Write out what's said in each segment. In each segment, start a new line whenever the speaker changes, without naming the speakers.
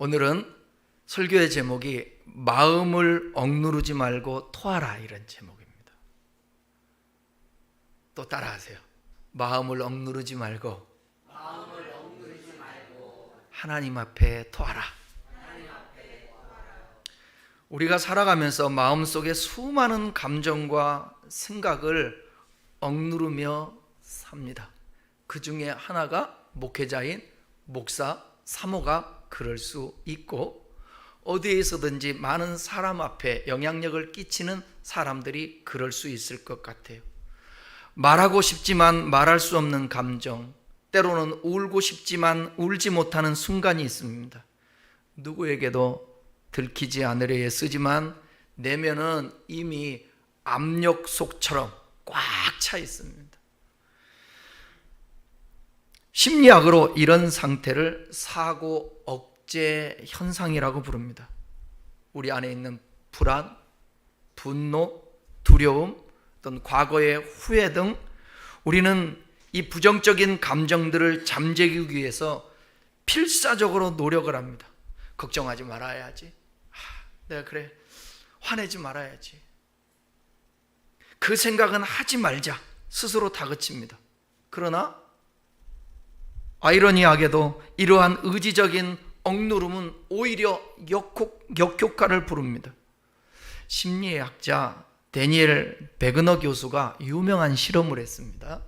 오늘은 설교의 제목이 마음을 억누르지 말고 토하라, 이런 제목입니다. 또 따라하세요. 마음을 억누르지 말고 하나님 앞에 토하라. 우리가 살아가면서 마음속에 수많은 감정과 생각을 억누르며 삽니다. 그 중에 하나가 목회자인 목사, 사모가 그럴 수 있고, 어디에서든지 많은 사람 앞에 영향력을 끼치는 사람들이 그럴 수 있을 것 같아요. 말하고 싶지만 말할 수 없는 감정, 때로는 울고 싶지만 울지 못하는 순간이 있습니다. 누구에게도 들키지 않으려 애쓰지만 내면은 이미 압력속처럼 꽉 차 있습니다. 심리학으로 이런 상태를 사고 억제 현상이라고 부릅니다. 우리 안에 있는 불안, 분노, 두려움, 어떤 과거의 후회 등 우리는 이 부정적인 감정들을 잠재우기 위해서 필사적으로 노력을 합니다. 걱정하지 말아야지. 내가 그래, 화내지 말아야지. 그 생각은 하지 말자, 스스로 다그칩니다. 그러나 아이러니하게도 이러한 의지적인 억누름은 오히려 역효과를 부릅니다. 심리학자 데니엘 베그너 교수가 유명한 실험을 했습니다.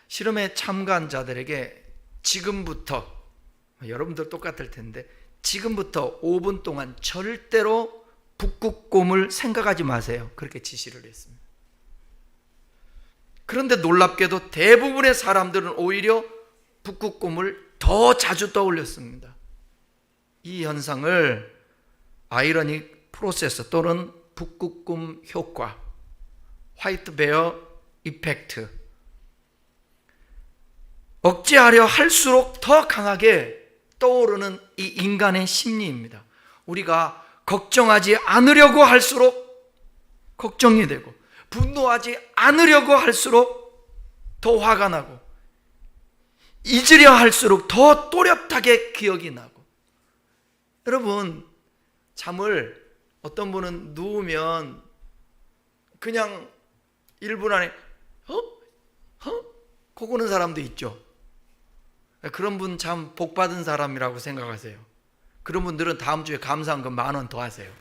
실험에 참가한 자들에게 지금부터, 여러분들 똑같을 텐데, 지금부터 5분 동안 절대로 북극곰을 생각하지 마세요, 그렇게 지시를 했습니다. 그런데 놀랍게도 대부분의 사람들은 오히려 북극곰을 더 자주 떠올렸습니다. 이 현상을 아이러닉 프로세스 또는 북극곰 효과, 화이트 베어 이펙트, 억제하려 할수록 더 강하게 떠오르는 이 인간의 심리입니다. 우리가 걱정하지 않으려고 할수록 걱정이 되고, 분노하지 않으려고 할수록 더 화가 나고, 잊으려 할수록 더 또렷하게 기억이 나고. 여러분, 잠을 어떤 분은 누우면 그냥 1분 안에 코 고는 사람도 있죠. 그런 분 참 복받은 사람이라고 생각하세요. 그런 분들은 다음 주에 감사한금 10,000원 더 하세요.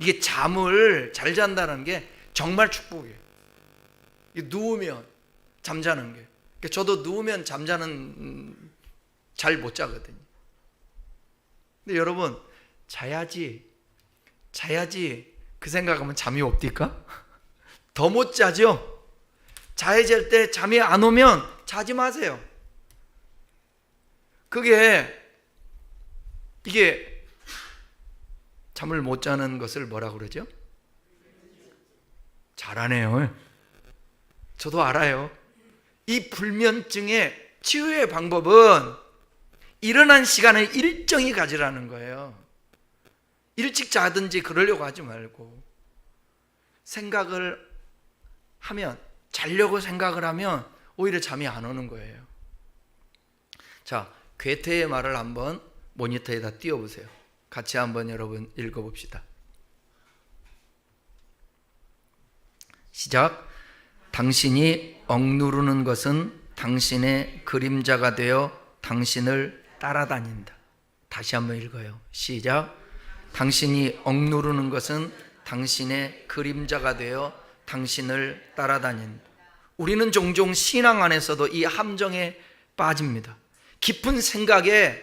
이게 잠을 잘 잔다는 게 정말 축복이에요. 누우면 잠자는 게. 저도 누우면 잠자는 잘 못 자거든요. 근데 여러분, 자야지 그 생각하면 잠이 옵니까? 더 못 자죠? 자야 잘 때 잠이 안 오면 자지 마세요. 이게 잠을 못 자는 것을 뭐라고 그러죠? 잘하네요. 저도 알아요. 이 불면증의 치유의 방법은 일어난 시간을 일정히 가지라는 거예요. 일찍 자든지 그러려고 하지 말고, 생각을 하면, 자려고 생각을 하면 오히려 잠이 안 오는 거예요. 자, 괴테의 말을 한번 모니터에다 띄워보세요. 같이 한번 여러분 읽어봅시다. 시작. 당신이 억누르는 것은 당신의 그림자가 되어 당신을 따라다닌다. 다시 한번 읽어요. 시작. 당신이 억누르는 것은 당신의 그림자가 되어 당신을 따라다닌다. 우리는 종종 신앙 안에서도 이 함정에 빠집니다. 깊은 생각에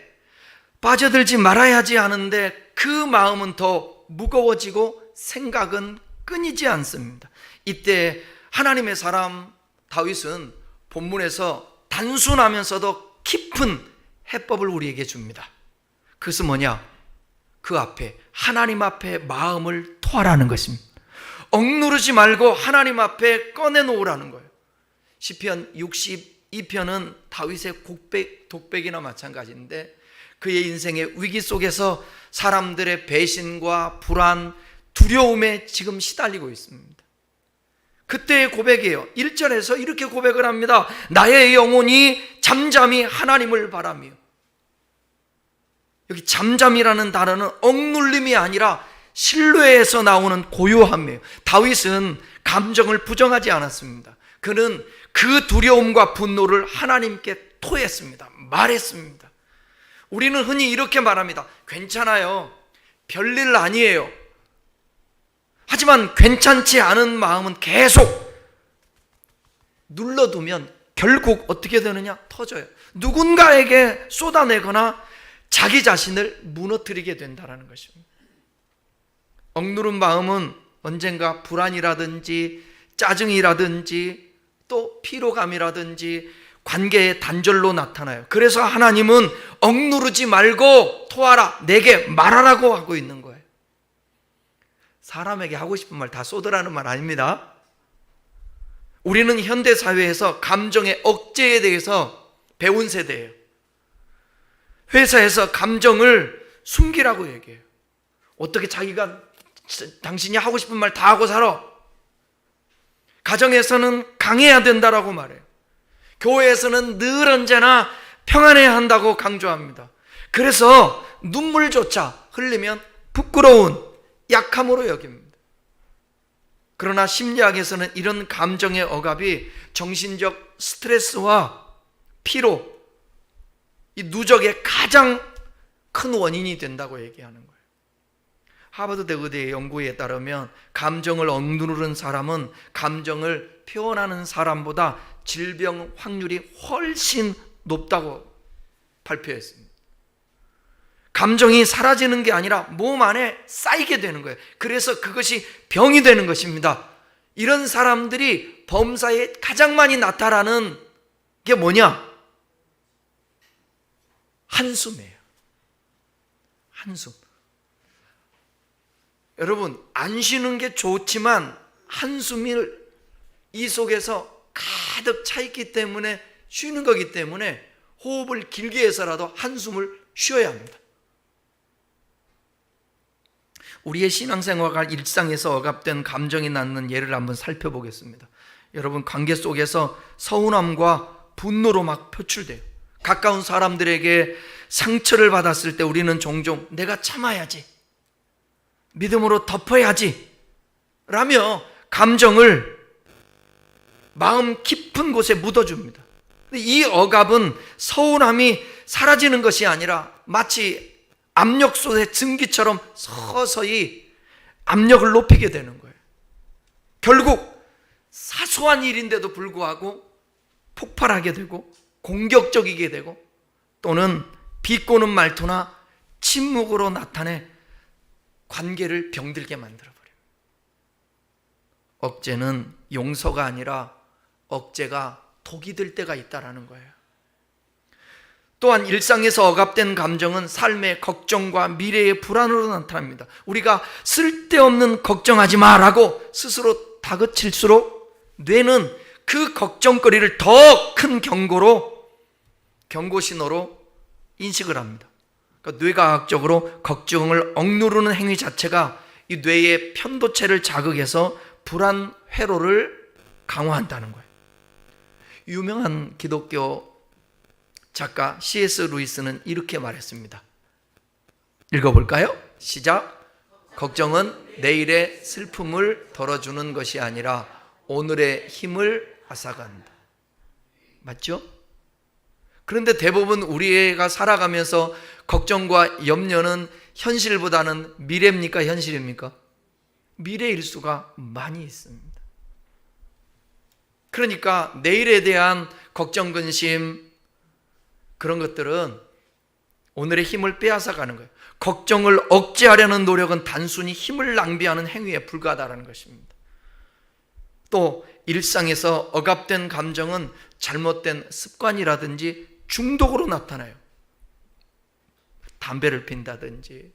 빠져들지 말아야지 하는데 그 마음은 더 무거워지고 생각은 끊이지 않습니다. 이때 하나님의 사람 다윗은 본문에서 단순하면서도 깊은 해법을 우리에게 줍니다. 그것은 뭐냐? 그 앞에, 하나님 앞에 마음을 토하라는 것입니다. 억누르지 말고 하나님 앞에 꺼내놓으라는 거예요. 시편 62편은 다윗의 독백이나 마찬가지인데, 그의 인생의 위기 속에서 사람들의 배신과 불안, 두려움에 지금 시달리고 있습니다. 그때의 고백이에요. 1절에서 이렇게 고백을 합니다. 나의 영혼이 잠잠히 하나님을 바라며. 여기 잠잠이라는 단어는 억눌림이 아니라 신뢰에서 나오는 고요함이에요. 다윗은 감정을 부정하지 않았습니다. 그는 그 두려움과 분노를 하나님께 토했습니다. 말했습니다. 우리는 흔히 이렇게 말합니다. 괜찮아요. 별일 아니에요. 하지만 괜찮지 않은 마음은 계속 눌러두면 결국 어떻게 되느냐? 터져요. 누군가에게 쏟아내거나 자기 자신을 무너뜨리게 된다는 것입니다. 억누른 마음은 언젠가 불안이라든지 짜증이라든지 또 피로감이라든지 관계의 단절로 나타나요. 그래서 하나님은 억누르지 말고 토하라, 내게 말하라고 하고 있는 거예요. 사람에게 하고 싶은 말 다 쏟으라는 말 아닙니다. 우리는 현대사회에서 감정의 억제에 대해서 배운 세대예요. 회사에서 감정을 숨기라고 얘기해요. 어떻게 자기가 당신이 하고 싶은 말 다 하고 살아? 가정에서는 강해야 된다라고 말해요. 교회에서는 늘 언제나 평안해야 한다고 강조합니다. 그래서 눈물조차 흘리면 부끄러운 약함으로 여깁니다. 그러나 심리학에서는 이런 감정의 억압이 정신적 스트레스와 피로, 이 누적의 가장 큰 원인이 된다고 얘기하는 거예요. 하버드대 의대의 연구에 따르면 감정을 억누르는 사람은 감정을 표현하는 사람보다 질병 확률이 훨씬 높다고 발표했습니다. 감정이 사라지는 게 아니라 몸 안에 쌓이게 되는 거예요. 그래서 그것이 병이 되는 것입니다. 이런 사람들이 범사에 가장 많이 나타나는 게 뭐냐? 한숨이에요. 한숨. 여러분, 안 쉬는 게 좋지만 한숨이 이 속에서 가득 차 있기 때문에 쉬는 거기 때문에 호흡을 길게 해서라도 한숨을 쉬어야 합니다. 우리의 신앙생활과 일상에서 억압된 감정이 낳는 예를 한번 살펴보겠습니다. 여러분, 관계 속에서 서운함과 분노로 막 표출돼요. 가까운 사람들에게 상처를 받았을 때 우리는 종종 내가 참아야지, 믿음으로 덮어야지 라며 감정을 마음 깊은 곳에 묻어줍니다. 이 억압은 서운함이 사라지는 것이 아니라 마치 압력솥의 증기처럼 서서히 압력을 높이게 되는 거예요. 결국 사소한 일인데도 불구하고 폭발하게 되고 공격적이게 되고 또는 비꼬는 말투나 침묵으로 나타내 관계를 병들게 만들어버려요. 억제는 용서가 아니라 억제가 독이 될 때가 있다는 거예요. 또한 일상에서 억압된 감정은 삶의 걱정과 미래의 불안으로 나타납니다. 우리가 쓸데없는 걱정하지 마라고 스스로 다그칠수록 뇌는 그 걱정거리를 더 큰 경고 신호로 인식을 합니다. 그러니까 뇌과학적으로 걱정을 억누르는 행위 자체가 이 뇌의 편도체를 자극해서 불안 회로를 강화한다는 거예요. 유명한 기독교 작가 C.S. 루이스는 이렇게 말했습니다. 읽어볼까요? 시작. 걱정은 내일의 슬픔을 덜어주는 것이 아니라 오늘의 힘을 앗아간다. 맞죠? 그런데 대부분 우리가 살아가면서 걱정과 염려는 현실보다는 미래입니까? 현실입니까? 미래일 수가 많이 있습니다. 그러니까 내일에 대한 걱정, 근심, 그런 것들은 오늘의 힘을 빼앗아가는 거예요. 걱정을 억제하려는 노력은 단순히 힘을 낭비하는 행위에 불과하다는 것입니다. 또 일상에서 억압된 감정은 잘못된 습관이라든지 중독으로 나타나요. 담배를 핀다든지,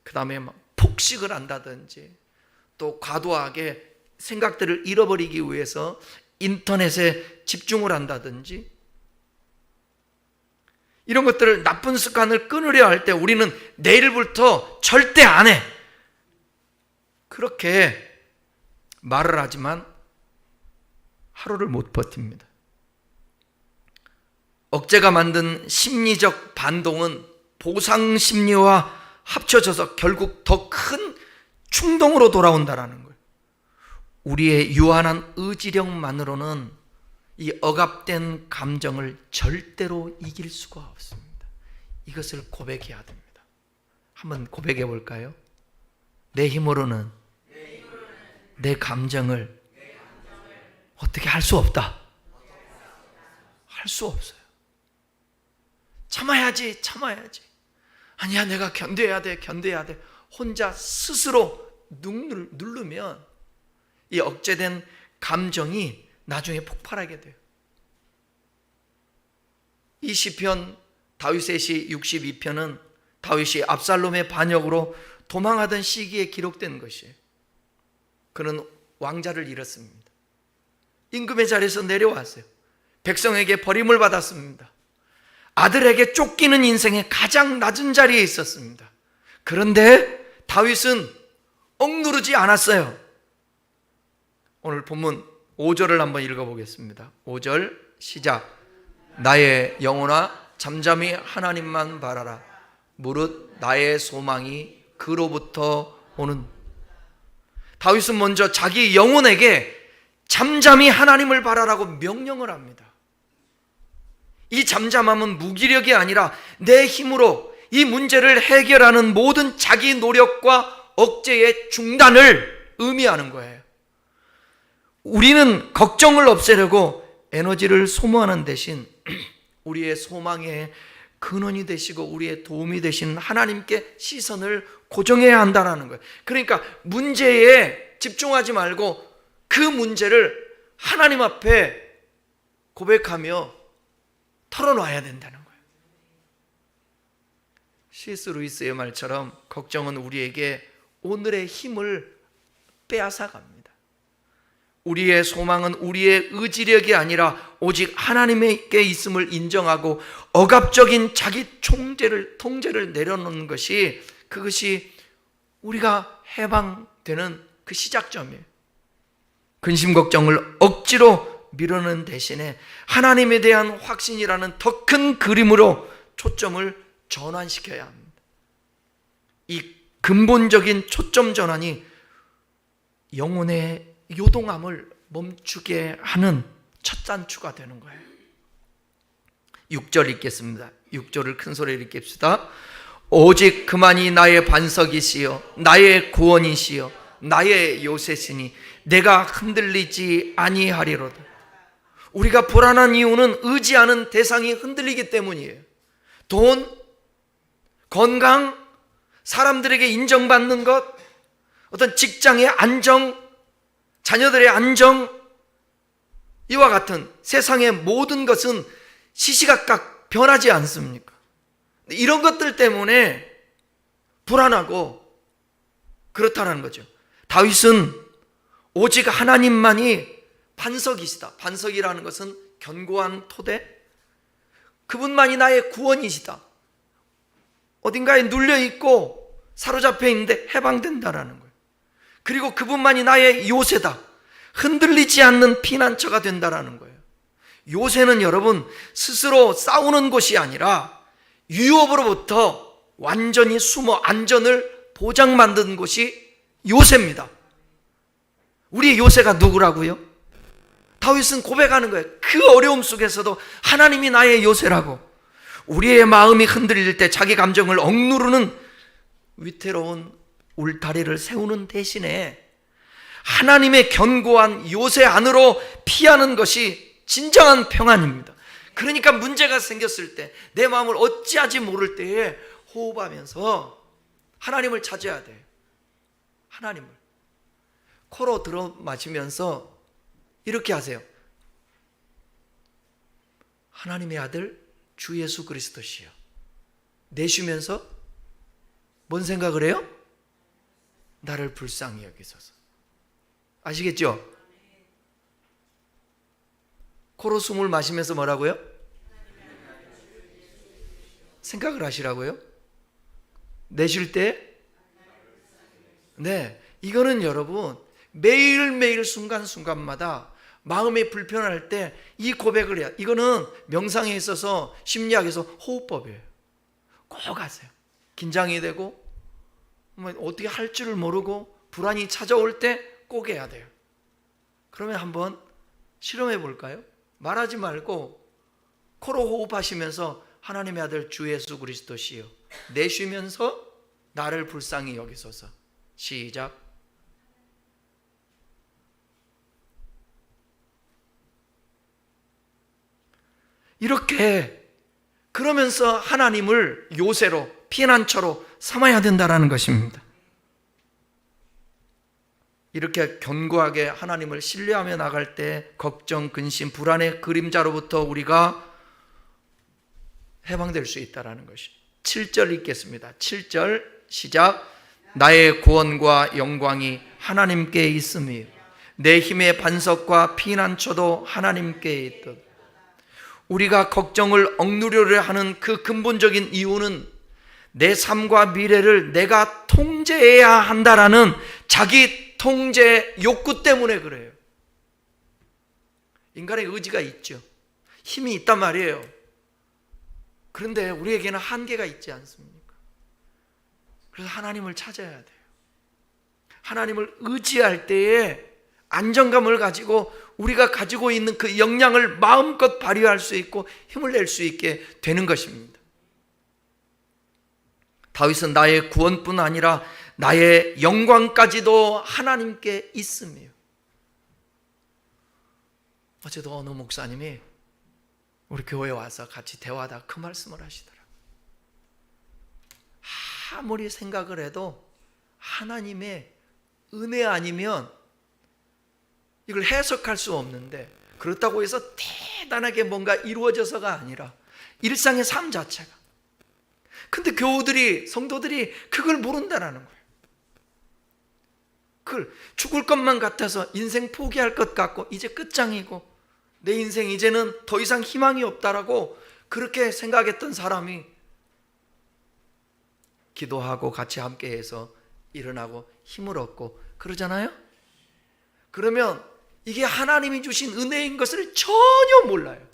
그 다음에 막 폭식을 한다든지, 또 과도하게 생각들을 잃어버리기 위해서 인터넷에 집중을 한다든지, 이런 것들을 나쁜 습관을 끊으려 할 때 우리는 내일부터 절대 안 해, 그렇게 말을 하지만 하루를 못 버팁니다. 억제가 만든 심리적 반동은 보상 심리와 합쳐져서 결국 더 큰 충동으로 돌아온다라는 거예요. 우리의 유한한 의지력만으로는 이 억압된 감정을 절대로 이길 수가 없습니다. 이것을 고백해야 됩니다. 한번 고백해 볼까요? 내 힘으로는 내 감정을 어떻게 할 수 없다. 할 수 없어요. 참아야지. 아니야, 내가 견뎌야 돼. 혼자 스스로 누르면 이 억제된 감정이 나중에 폭발하게 돼요. 이 시편 다윗의 시 62편은 다윗이 압살롬의 반역으로 도망하던 시기에 기록된 것이에요. 그는 왕자를 잃었습니다. 임금의 자리에서 내려왔어요. 백성에게 버림을 받았습니다. 아들에게 쫓기는 인생의 가장 낮은 자리에 있었습니다. 그런데 다윗은 억누르지 않았어요. 오늘 본문 5절을 한번 읽어보겠습니다. 5절 시작. 나의 영혼아 잠잠히 하나님만 바라라. 무릇 나의 소망이 그로부터 오는. 다윗은 먼저 자기 영혼에게 잠잠히 하나님을 바라라고 명령을 합니다. 이 잠잠함은 무기력이 아니라 내 힘으로 이 문제를 해결하는 모든 자기 노력과 억제의 중단을 의미하는 거예요. 우리는 걱정을 없애려고 에너지를 소모하는 대신 우리의 소망의 근원이 되시고 우리의 도움이 되신 하나님께 시선을 고정해야 한다는 거예요. 그러니까 문제에 집중하지 말고 그 문제를 하나님 앞에 고백하며 털어놔야 된다는 거예요. C.S. 루이스의 말처럼 걱정은 우리에게 오늘의 힘을 빼앗아갑니다. 우리의 소망은 우리의 의지력이 아니라 오직 하나님께 있음을 인정하고 억압적인 자기 통제를 내려놓는 것이, 그것이 우리가 해방되는 그 시작점이에요. 근심 걱정을 억지로 미루는 대신에 하나님에 대한 확신이라는 더 큰 그림으로 초점을 전환시켜야 합니다. 이 근본적인 초점 전환이 영혼의 요동함을 멈추게 하는 첫 단추가 되는 거예요. 6절 읽겠습니다. 6절을 큰 소리로 읽읍시다. 오직 그만이 나의 반석이시여 나의 구원이시여 나의 요새시니 내가 흔들리지 아니하리로다. 우리가 불안한 이유는 의지하는 대상이 흔들리기 때문이에요. 돈, 건강, 사람들에게 인정받는 것, 어떤 직장의 안정, 자녀들의 안정, 이와 같은 세상의 모든 것은 시시각각 변하지 않습니까? 이런 것들 때문에 불안하고 그렇다는 거죠. 다윗은 오직 하나님만이 반석이시다. 반석이라는 것은 견고한 토대, 그분만이 나의 구원이시다. 어딘가에 눌려있고 사로잡혀 있는데 해방된다라는 거예요. 그리고 그분만이 나의 요새다. 흔들리지 않는 피난처가 된다라는 거예요. 요새는 여러분 스스로 싸우는 곳이 아니라 유혹으로부터 완전히 숨어 안전을 보장받는 곳이 요새입니다. 우리의 요새가 누구라고요? 다윗은 고백하는 거예요. 그 어려움 속에서도 하나님이 나의 요새라고. 우리의 마음이 흔들릴 때 자기 감정을 억누르는 위태로운 울타리를 세우는 대신에 하나님의 견고한 요새 안으로 피하는 것이 진정한 평안입니다. 그러니까 문제가 생겼을 때 내 마음을 어찌하지 모를 때에 호흡하면서 하나님을 찾아야 돼요. 하나님을 코로 들어 마시면서 이렇게 하세요. 하나님의 아들 주 예수 그리스도시여. 내쉬면서 뭔 생각을 해요? 나를 불쌍히 여기소서. 아시겠죠? 코로 숨을 마시면서 뭐라고요? 생각을 하시라고요? 내쉴 때? 네, 이거는 여러분 매일매일 순간순간마다 마음이 불편할 때 이 고백을 해야. 이거는 명상에 있어서 심리학에서 호흡법이에요. 꼭 하세요. 긴장이 되고 뭐 어떻게 할 줄을 모르고 불안이 찾아올 때 꼭 해야 돼요. 그러면 한번 실험해 볼까요? 말하지 말고 코로 호흡하시면서 하나님의 아들 주 예수 그리스도시여, 내쉬면서 나를 불쌍히 여기소서. 시작. 이렇게 그러면서 하나님을 요새로, 피난처로 삼아야 된다는 것입니다. 이렇게 견고하게 하나님을 신뢰하며 나갈 때 걱정, 근심, 불안의 그림자로부터 우리가 해방될 수 있다는 것입니다. 7절 읽겠습니다. 7절 시작. 나의 구원과 영광이 하나님께 있으며 내 힘의 반석과 피난처도 하나님께 있듯. 우리가 걱정을 억누르려 하는 그 근본적인 이유는 내 삶과 미래를 내가 통제해야 한다라는 자기 통제 욕구 때문에 그래요. 인간의 의지가 있죠. 힘이 있단 말이에요. 그런데 우리에게는 한계가 있지 않습니까? 그래서 하나님을 찾아야 돼요. 하나님을 의지할 때에 안정감을 가지고 우리가 가지고 있는 그 역량을 마음껏 발휘할 수 있고 힘을 낼 수 있게 되는 것입니다. 다윗은 나의 구원뿐 아니라 나의 영광까지도 하나님께 있으며. 어제도 어느 목사님이 우리 교회에 와서 같이 대화하다 그 말씀을 하시더라고요. 아무리 생각을 해도 하나님의 은혜 아니면 이걸 해석할 수 없는데, 그렇다고 해서 대단하게 뭔가 이루어져서가 아니라 일상의 삶 자체가. 근데 교우들이, 성도들이 그걸 모른다라는 거예요. 그걸 죽을 것만 같아서 인생 포기할 것 같고 이제 끝장이고 내 인생 이제는 더 이상 희망이 없다라고 그렇게 생각했던 사람이 기도하고 같이 함께해서 일어나고 힘을 얻고 그러잖아요. 그러면 이게 하나님이 주신 은혜인 것을 전혀 몰라요.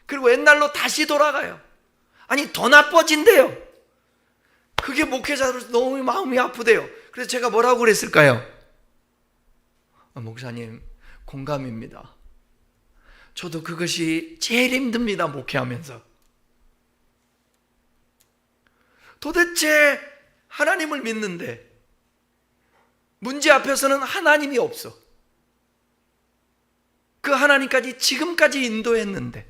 그리고 옛날로 다시 돌아가요. 아니 더 나빠진대요. 그게 목회자로서 너무 마음이 아프대요. 그래서 제가 뭐라고 그랬을까요? 목사님, 공감입니다. 저도 그것이 제일 힘듭니다. 목회하면서 도대체 하나님을 믿는데 문제 앞에서는 하나님이 없어. 그 하나님까지 지금까지 인도했는데,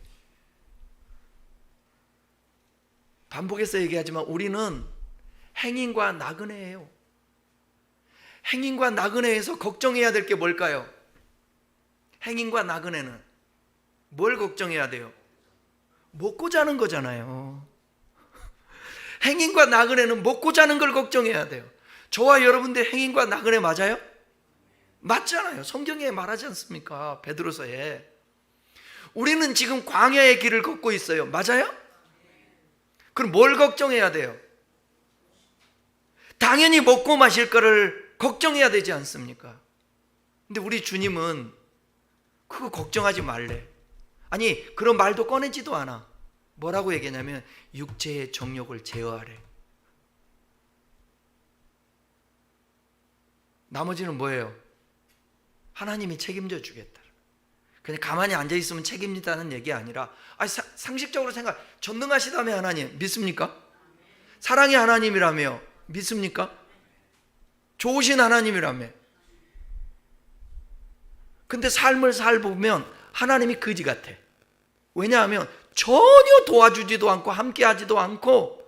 반복해서 얘기하지만 우리는 행인과 나그네예요. 행인과 나그네에서 걱정해야 될 게 뭘까요? 행인과 나그네는 뭘 걱정해야 돼요? 먹고 자는 거잖아요. 행인과 나그네는 먹고 자는 걸 걱정해야 돼요. 저와 여러분들 행인과 나그네 맞아요? 맞잖아요. 성경에 말하지 않습니까? 베드로서에. 우리는 지금 광야의 길을 걷고 있어요. 맞아요? 그럼 뭘 걱정해야 돼요? 당연히 먹고 마실 거를 걱정해야 되지 않습니까? 근데 우리 주님은 그거 걱정하지 말래. 아니 그런 말도 꺼내지도 않아. 뭐라고 얘기하냐면 육체의 정욕을 제어하래. 나머지는 뭐예요? 하나님이 책임져 주겠다. 그냥 가만히 앉아있으면 책임진다는 얘기 아니라, 상식적으로 생각, 전능하시다며 하나님 믿습니까? 사랑의 하나님이라며 믿습니까? 좋으신 하나님이라며. 근데 삶을 살보면 하나님이 거지 같아. 왜냐하면 전혀 도와주지도 않고 함께하지도 않고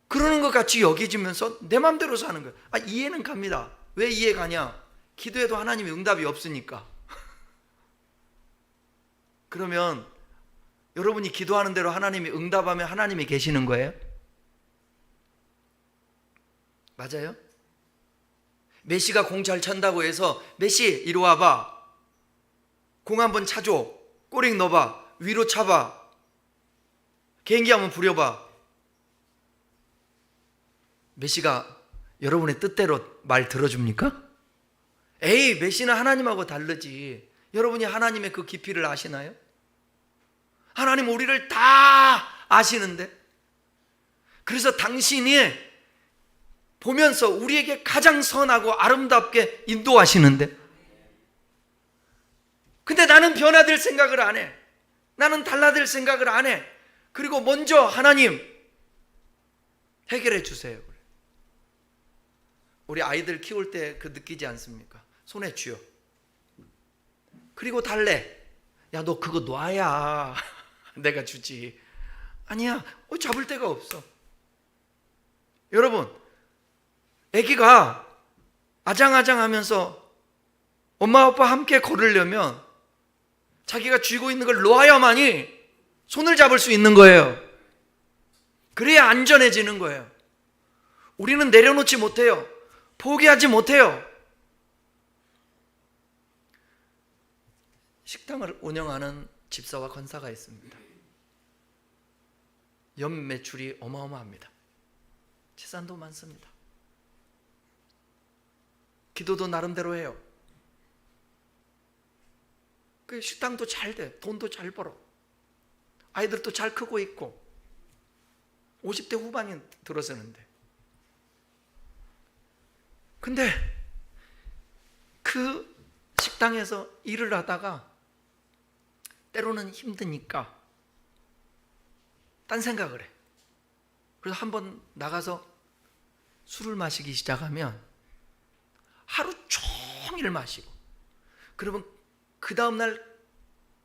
그러는 것 같이 여겨지면서 내 맘대로 사는 거예요. 이해는 갑니다. 왜 이해가냐? 기도해도 하나님의 응답이 없으니까. 그러면 여러분이 기도하는 대로 하나님이 응답하면 하나님이 계시는 거예요? 맞아요? 메시가 공 잘 찬다고 해서 메시 이리 와봐, 공 한번 차줘, 꼬링 넣어봐, 위로 차봐, 개인기 한번 부려봐. 메시가 여러분의 뜻대로 말 들어줍니까? 에이, 메시는 하나님하고 다르지. 여러분이 하나님의 그 깊이를 아시나요? 하나님 우리를 다 아시는데 그래서 당신이 보면서 우리에게 가장 선하고 아름답게 인도하시는데, 근데 나는 변화될 생각을 안 해. 나는 달라질 생각을 안 해. 그리고 먼저 하나님 해결해 주세요. 우리 아이들 키울 때 그 느끼지 않습니까? 손에 쥐어. 그리고 달래. 야, 너 그거 놔야 내가 주지. 아니야, 잡을 데가 없어. 여러분, 아기가 아장아장 하면서 엄마 아빠 함께 걸으려면 자기가 쥐고 있는 걸 놓아야만이 손을 잡을 수 있는 거예요. 그래야 안전해지는 거예요. 우리는 내려놓지 못해요. 포기하지 못해요. 식당을 운영하는 집사와 권사가 있습니다. 연 매출이 어마어마합니다. 재산도 많습니다. 기도도 나름대로 해요. 그 식당도 잘 돼. 돈도 잘 벌어. 아이들도 잘 크고 있고 50대 후반이 들어서는데, 근데 그 식당에서 일을 하다가 때로는 힘드니까 딴 생각을 해. 그래서 한번 나가서 술을 마시기 시작하면 하루 종일 마시고, 그러면 그 다음날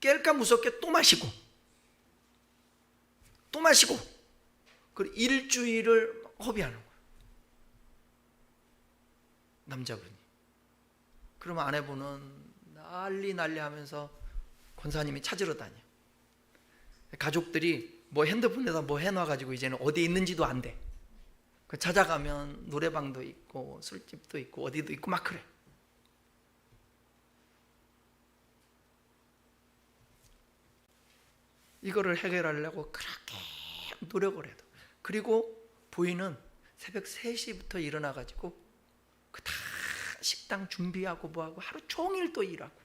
깰까 무섭게 또 마시고 또 마시고, 그리고 일주일을 허비하는 거예요, 남자분이. 그러면 아내분은 난리 하면서 권사님이 찾으러 다녀. 가족들이 뭐 핸드폰에다 뭐 해놔가지고 이제는 어디 있는지도 안 돼. 찾아가면 노래방도 있고 술집도 있고 어디도 있고 막 그래. 이거를 해결하려고 그렇게 노력을 해도, 그리고 부인은 새벽 3시부터 일어나가지고 그 다 식당 준비하고 뭐하고 하루 종일 또 일하고,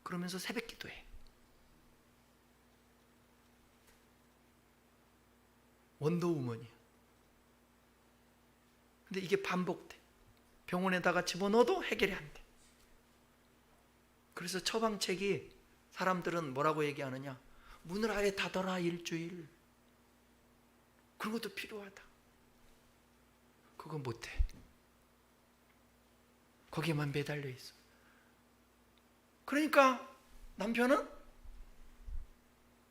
그러면서 새벽 기도해. 원더우먼이야. 근데 이게 반복돼. 병원에다가 집어넣어도 해결이 안 돼. 그래서 처방책이, 사람들은 뭐라고 얘기하느냐, 문을 아예 닫아라 일주일. 그런 것도 필요하다. 그거 못해. 거기에만 매달려 있어. 그러니까 남편은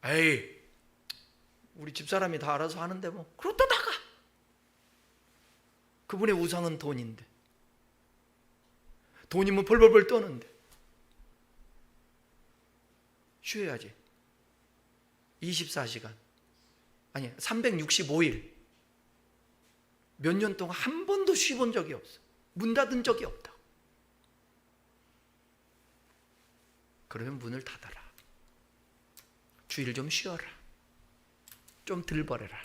에이, 우리 집사람이 다 알아서 하는데 뭐, 그럼 또 나가. 그분의 우상은 돈인데, 돈이면 벌벌벌 떠는데 쉬어야지. 24시간 아니 365일 몇 년 동안 한 번도 쉬본 적이 없어. 문 닫은 적이 없다. 그러면 문을 닫아라. 주일 좀 쉬어라. 좀 덜 벌어라.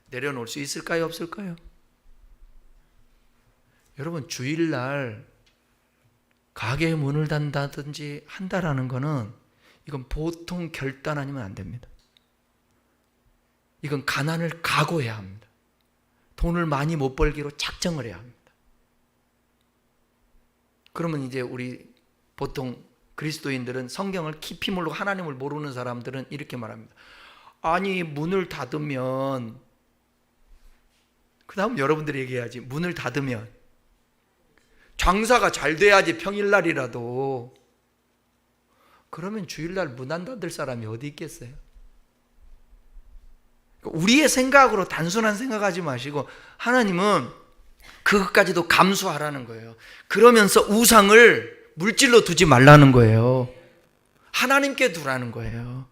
내려놓을 수 있을까요? 없을까요? 여러분, 주일날 가게에 문을 닫는다든지 한다라는 거는 이건 보통 결단 아니면 안 됩니다. 이건 가난을 각오해야 합니다. 돈을 많이 못 벌기로 작정을 해야 합니다. 그러면 이제 우리 보통 그리스도인들은, 성경을 깊이 모르고 하나님을 모르는 사람들은 이렇게 말합니다. 아니, 문을 닫으면, 그 다음 여러분들이 얘기해야지. 문을 닫으면 장사가 잘 돼야지, 평일날이라도. 그러면 주일날 문 안 닫을 사람이 어디 있겠어요? 우리의 생각으로 단순한 생각하지 마시고 하나님은 그것까지도 감수하라는 거예요. 그러면서 우상을 물질로 두지 말라는 거예요. 하나님께 두라는 거예요.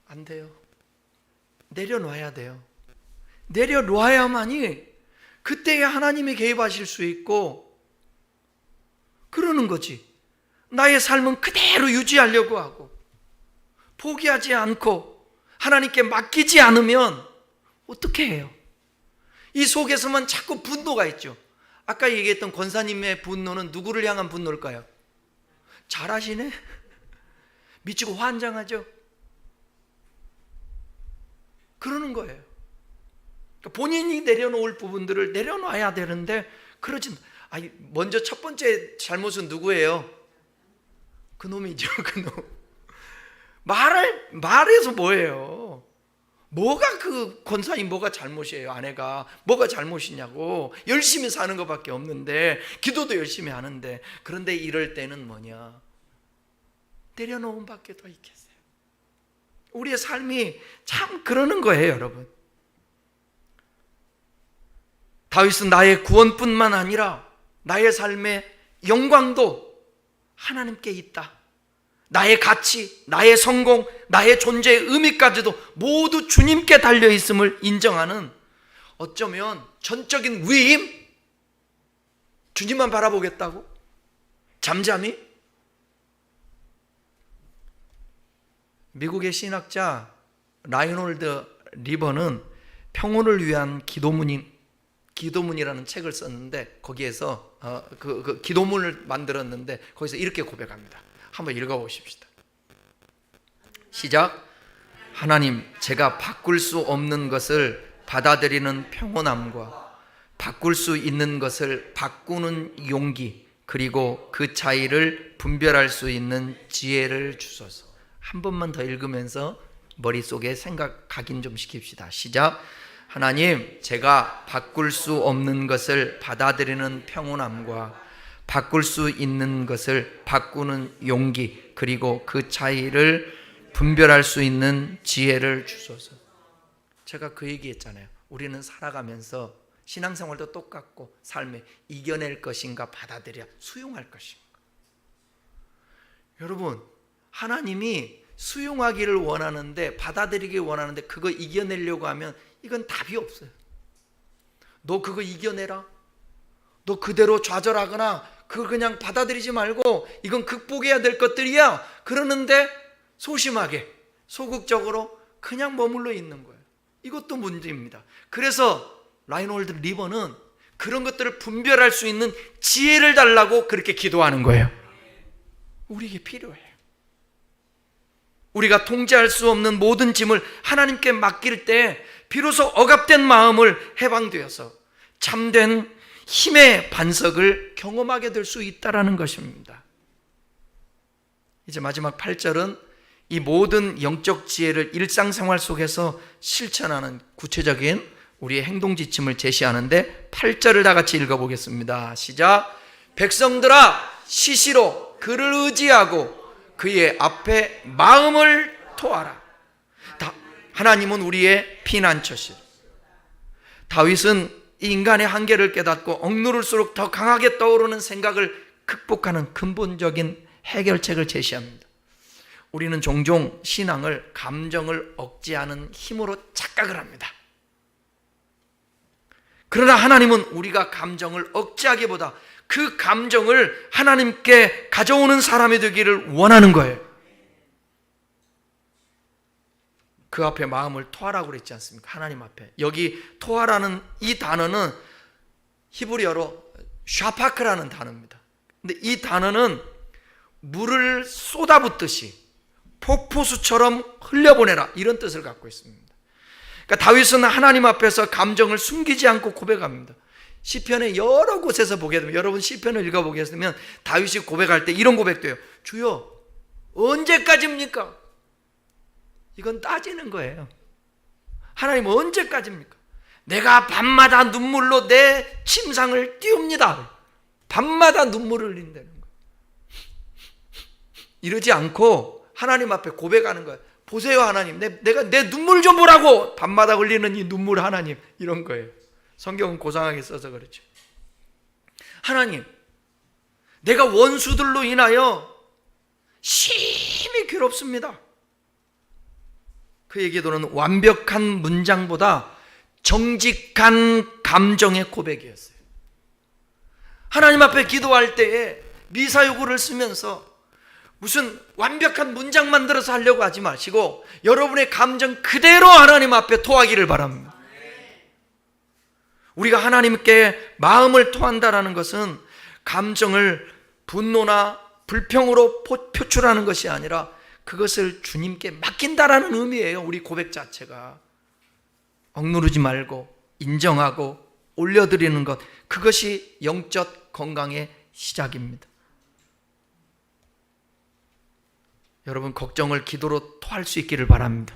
안 돼요. 내려놔야 돼요. 내려놓아야만이 그때야 하나님이 개입하실 수 있고, 그러는 거지. 나의 삶은 그대로 유지하려고 하고 포기하지 않고 하나님께 맡기지 않으면 어떻게 해요? 이 속에서만 자꾸 분노가 있죠. 아까 얘기했던 권사님의 분노는 누구를 향한 분노일까요? 잘하시네? 미치고 환장하죠? 그러는 거예요. 그러니까 본인이 내려놓을 부분들을 내려놔야 되는데 그러진. 먼저 첫 번째 잘못은 누구예요? 그놈이죠. 그놈. 말해서 뭐예요? 뭐가 그 권사님 뭐가 잘못이에요? 아내가 뭐가 잘못이냐고. 열심히 사는 것밖에 없는데, 기도도 열심히 하는데. 그런데 이럴 때는 뭐냐? 내려놓은 밖에 더 있겠어요. 우리의 삶이 참 그러는 거예요, 여러분. 다윗은 나의 구원뿐만 아니라 나의 삶의 영광도 하나님께 있다. 나의 가치, 나의 성공, 나의 존재의 의미까지도 모두 주님께 달려있음을 인정하는, 어쩌면 전적인 위임? 주님만 바라보겠다고? 잠잠히? 미국의 신학자 라이놀드 리버는 평온을 위한 기도문이라는 책을 썼는데, 거기에서 그 기도문을 만들었는데 거기서 이렇게 고백합니다. 한번 읽어보십시다. 시작. 하나님, 제가 바꿀 수 없는 것을 받아들이는 평온함과 바꿀 수 있는 것을 바꾸는 용기, 그리고 그 차이를 분별할 수 있는 지혜를 주소서. 한 번만 더 읽으면서 머릿속에 생각 각인 좀 시킵시다. 시작. 하나님, 제가 바꿀 수 없는 것을 받아들이는 평온함과 바꿀 수 있는 것을 바꾸는 용기, 그리고 그 차이를 분별할 수 있는 지혜를 주소서. 제가 그 얘기했잖아요. 우리는 살아가면서 신앙생활도 똑같고, 삶에 이겨낼 것인가 받아들여 수용할 것인가. 여러분, 하나님이 수용하기를 원하는데, 받아들이기 원하는데, 그거 이겨내려고 하면 이건 답이 없어요. 너 그거 이겨내라, 너 그대로 좌절하거나 그걸 그냥 받아들이지 말고 이건 극복해야 될 것들이야, 그러는데 소심하게 소극적으로 그냥 머물러 있는 거예요. 이것도 문제입니다. 그래서 라이놀드 리버는 그런 것들을 분별할 수 있는 지혜를 달라고 그렇게 기도하는 거예요. 우리에게 필요해요. 우리가 통제할 수 없는 모든 짐을 하나님께 맡길 때 비로소 억압된 마음을 해방되어서 참된 힘의 반석을 경험하게 될 수 있다는 것입니다. 이제 마지막 8절은 이 모든 영적 지혜를 일상생활 속에서 실천하는 구체적인 우리의 행동 지침을 제시하는데, 8절을 다 같이 읽어보겠습니다. 시작. 백성들아, 시시로 그를 의지하고 그의 앞에 마음을 토하라. 하나님은 우리의 피난처시라. 다윗은 인간의 한계를 깨닫고 억누를수록 더 강하게 떠오르는 생각을 극복하는 근본적인 해결책을 제시합니다. 우리는 종종 신앙을 감정을 억제하는 힘으로 착각을 합니다. 그러나 하나님은 우리가 감정을 억제하기보다 그 감정을 하나님께 가져오는 사람이 되기를 원하는 거예요. 그 앞에 마음을 토하라고 그랬지 않습니까? 하나님 앞에. 여기 토하라는 이 단어는 히브리어로 샤파크라는 단어입니다. 근데 이 단어는 물을 쏟아붓듯이 폭포수처럼 흘려보내라, 이런 뜻을 갖고 있습니다. 그러니까 다윗은 하나님 앞에서 감정을 숨기지 않고 고백합니다. 시편의 여러 곳에서 보게 되면, 여러분 시편을 읽어보겠으면 다윗이 고백할 때 이런 고백도 해요. 주여, 언제까지입니까? 이건 따지는 거예요. 하나님, 언제까지입니까? 내가 밤마다 눈물로 내 침상을 띄웁니다. 밤마다 눈물을 흘린다는 거예요. 이러지 않고 하나님 앞에 고백하는 거예요. 보세요 하나님, 내가 내 눈물 좀 보라고. 밤마다 흘리는 이 눈물 하나님, 이런 거예요. 성경은 고상하게 써서 그렇죠. 하나님, 내가 원수들로 인하여 심히 괴롭습니다. 그의 기도는 완벽한 문장보다 정직한 감정의 고백이었어요. 하나님 앞에 기도할 때에 미사여구를 쓰면서 무슨 완벽한 문장 만들어서 하려고 하지 마시고 여러분의 감정 그대로 하나님 앞에 토하기를 바랍니다. 우리가 하나님께 마음을 토한다는 것은 감정을 분노나 불평으로 표출하는 것이 아니라 그것을 주님께 맡긴다라는 의미예요. 우리 고백 자체가. 억누르지 말고 인정하고 올려드리는 것, 그것이 영적 건강의 시작입니다. 여러분, 걱정을 기도로 토할 수 있기를 바랍니다.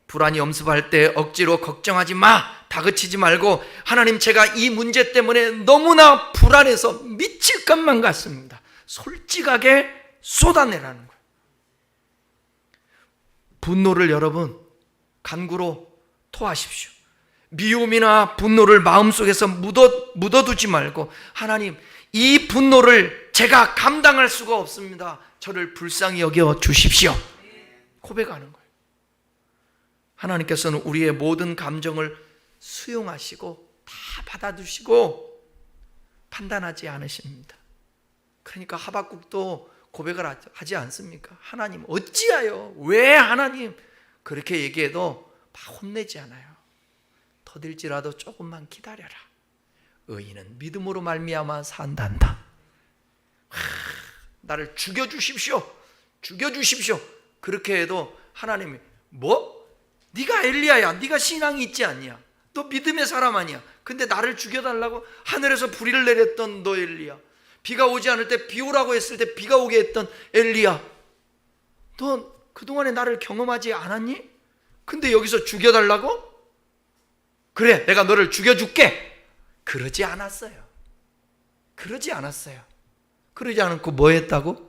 불안이 엄습할 때 억지로 걱정하지 마, 다그치지 말고 하나님, 제가 이 문제 때문에 너무나 불안해서 미칠 것만 같습니다. 솔직하게 쏟아내라는 거예요. 분노를 여러분 간구로 토하십시오. 미움이나 분노를 마음속에서 묻어두지 말고, 하나님, 이 분노를 제가 감당할 수가 없습니다. 저를 불쌍히 여겨 주십시오. 고백하는 거예요. 하나님께서는 우리의 모든 감정을 수용하시고 다 받아두시고 판단하지 않으십니다. 그러니까 하박국도 고백을 하지 않습니까? 하나님 어찌하여, 왜 하나님, 그렇게 얘기해도 막 혼내지 않아요. 더딜지라도 조금만 기다려라. 의인은 믿음으로 말미암아 산단다. 나를 죽여주십시오. 죽여주십시오. 그렇게 해도 하나님이, 뭐? 네가 엘리야야. 네가 신앙이 있지 않냐? 너 믿음의 사람 아니야. 근데 나를 죽여달라고? 하늘에서 불의를 내렸던 너 엘리야, 비가 오지 않을 때 비 오라고 했을 때 비가 오게 했던 엘리야, 너 그동안에 나를 경험하지 않았니? 근데 여기서 죽여달라고? 그래, 내가 너를 죽여줄게. 그러지 않았어요. 그러지 않았어요. 그러지 않고 뭐 했다고?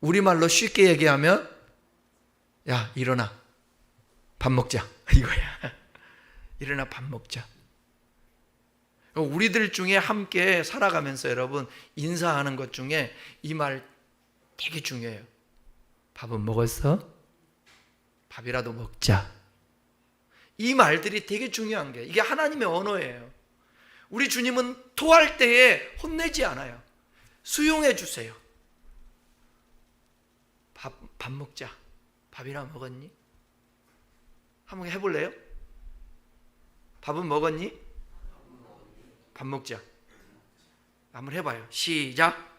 우리말로 쉽게 얘기하면, 야, 일어나, 밥 먹자, 이거야. 일어나 밥 먹자. 우리들 중에 함께 살아가면서 여러분 인사하는 것 중에 이 말 되게 중요해요. 밥은 먹었어? 밥이라도 먹자. 이 말들이 되게 중요한 게, 이게 하나님의 언어예요. 우리 주님은 토할 때에 혼내지 않아요. 수용해 주세요. 밥 먹자. 밥이나 먹었니? 한번 해볼래요? 밥은 먹었니? 밥 먹자. 한번 해봐요. 시작.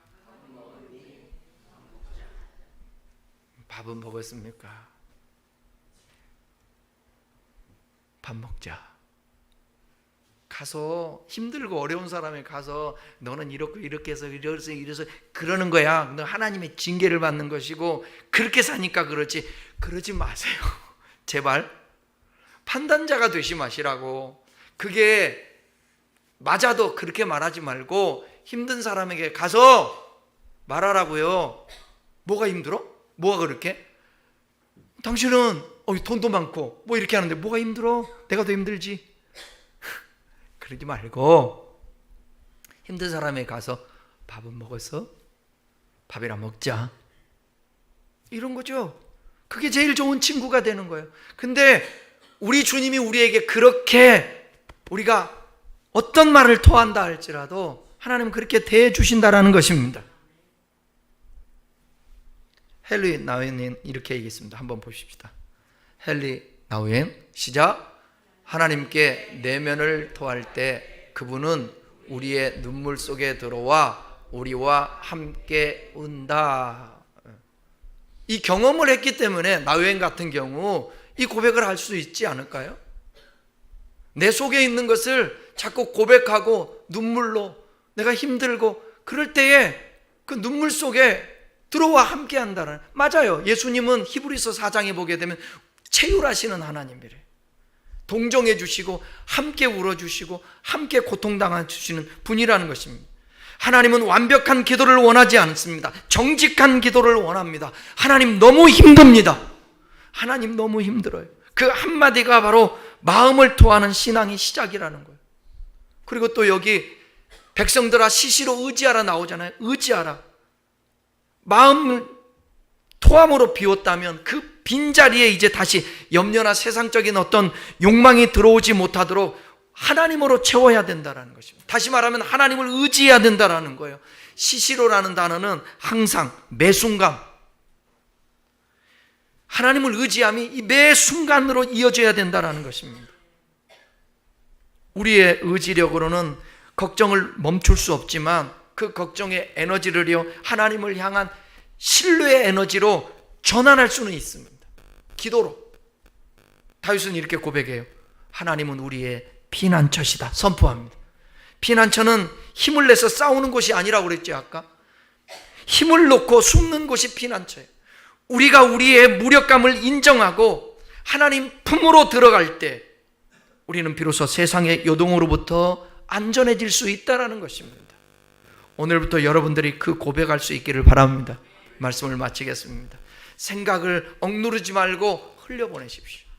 밥은 먹었습니까? 밥 먹자. 가서 힘들고 어려운 사람에 가서 너는 이렇게 해서 이래서 그러는 거야. 너 하나님의 징계를 받는 것이고 그렇게 사니까 그렇지. 그러지 마세요. 제발. 판단자가 되지 마시라고. 그게 맞아도 그렇게 말하지 말고 힘든 사람에게 가서 말하라고요. 뭐가 힘들어? 뭐가 그렇게? 당신은 돈도 많고 뭐 이렇게 하는데 뭐가 힘들어? 내가 더 힘들지. 그러지 말고 힘든 사람에게 가서 밥은 먹었어? 밥이나 먹자. 이런 거죠. 그게 제일 좋은 친구가 되는 거예요. 근데 우리 주님이 우리에게 그렇게, 우리가 어떤 말을 토한다 할지라도 하나님은 그렇게 대해 주신다라는 것입니다. 헨리 나우엔은 이렇게 얘기했습니다. 한번 보십시다. 헨리 나우엔, 시작. 하나님께 내면을 토할 때 그분은 우리의 눈물 속에 들어와 우리와 함께 운다. 이 경험을 했기 때문에 나우엔 같은 경우 이 고백을 할 수 있지 않을까요? 내 속에 있는 것을 자꾸 고백하고 눈물로, 내가 힘들고 그럴 때에 그 눈물 속에 들어와 함께 한다는. 맞아요. 예수님은 히브리서 4장에 보게 되면 체휼하시는 하나님이래요. 동정해 주시고 함께 울어주시고 함께 고통당해 주시는 분이라는 것입니다. 하나님은 완벽한 기도를 원하지 않습니다. 정직한 기도를 원합니다. 하나님 너무 힘듭니다. 하나님 너무 힘들어요. 그 한마디가 바로 마음을 토하는 신앙의 시작이라는 거예요. 그리고 또 여기 백성들아 시시로 의지하라 나오잖아요. 의지하라. 마음을 토함으로 비웠다면 그 빈자리에 이제 다시 염려나 세상적인 어떤 욕망이 들어오지 못하도록 하나님으로 채워야 된다는 것입니다. 다시 말하면 하나님을 의지해야 된다는 거예요. 시시로라는 단어는 항상, 매순간, 하나님을 의지함이 이 매 순간으로 이어져야 된다는 것입니다. 우리의 의지력으로는 걱정을 멈출 수 없지만 그 걱정의 에너지를요 하나님을 향한 신뢰의 에너지로 전환할 수는 있습니다. 기도로. 다윗은 이렇게 고백해요. 하나님은 우리의 피난처시다 선포합니다. 피난처는 힘을 내서 싸우는 곳이 아니라고 그랬죠. 아까 힘을 놓고 숨는 곳이 피난처예요. 우리가 우리의 무력감을 인정하고 하나님 품으로 들어갈 때 우리는 비로소 세상의 요동으로부터 안전해질 수 있다는 것입니다. 오늘부터 여러분들이 그 고백할 수 있기를 바랍니다. 말씀을 마치겠습니다. 생각을 억누르지 말고 흘려보내십시오.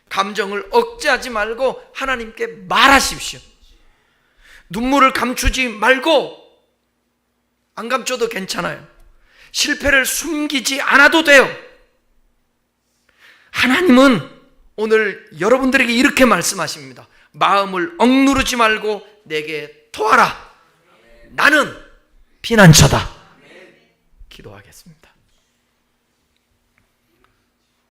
감정을 억제하지 말고 하나님께 말하십시오. 눈물을 감추지 말고, 안 감춰도 괜찮아요. 실패를 숨기지 않아도 돼요. 하나님은 오늘 여러분들에게 이렇게 말씀하십니다. 마음을 억누르지 말고 내게 토하라. 나는 피난처다. 기도하겠습니다.